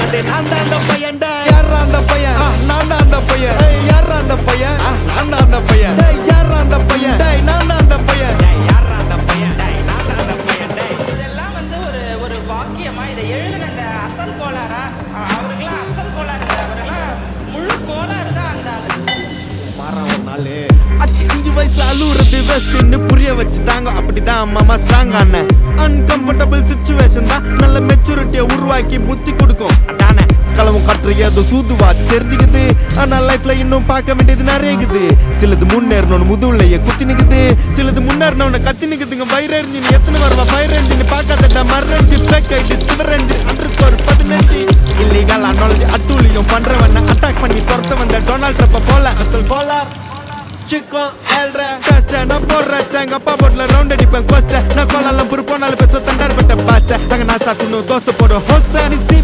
நான் தான் அந்த பையன் யாரா அந்த பையன் நான் தான் அந்த பையன் யாரா அந்த பையன் நான் தான் அந்த பையன் யாரா அந்த பையன் நான் தான் அந்த பையன் யாரா அந்த பையன் நான் தான் அந்த பையன் இதெல்லாம் வந்து ஒரு வாக்கியமா இதை எழுதுன அந்த அசல் கோளாரா அவருக்கெல்லாம் அசல் கோளாறு இல்லை, அவருக்கெல்லாம் முழு கோளாறு தான் அந்த மாறா ஒரு நாள் 5 வயசுல அழுவுறது பெஸ்ட்னு புரிய வச்சுட்டாங்க. அப்படிதான் மாமா ஸ்ட்ராங் ஆன அன்கம்ஃபர்டபுள் சிச்சுவேஷன் தான் நல்ல மெச்சூரிட்டியை உருவாக்கி புத்தி கொடுக்கும். அதானே களவும் கற்று ஏதோ சூதுவா தெரிஞ்சுக்குது. ஆனா லைஃப்ல இன்னும் பார்க்க வேண்டியது நிறைய இருக்குது. சிலது முன்னேறணும்னு முதுகுலையே குத்தி நிக்குது, சிலது முன்னேறணும்னு கத்தி நிக்குதுங்க. வைரஞ்சி நீ எத்தனை வருவா வைரஞ்சி பார்க்காத மரஞ்சி பேக் ஆயிட்டு சிவரஞ்சி _15 இல்லீகல் நாலேஜ் அட்டூழியம் பண்றவன அட்டாக் பண்ணி துரத்த வந்த டொனால்ட் ட்ரம்ப் போல அசல் polar Chico elre Teste na porre Cenga pa botla round அடிப்பேன் கோஸ்ட நான் கோலாலம் புரு போனாலும் பேச தண்டார் பட்ட பாச அங்க நான் சாத்துணும் தோசை போடும் ஹோச நீ சிபி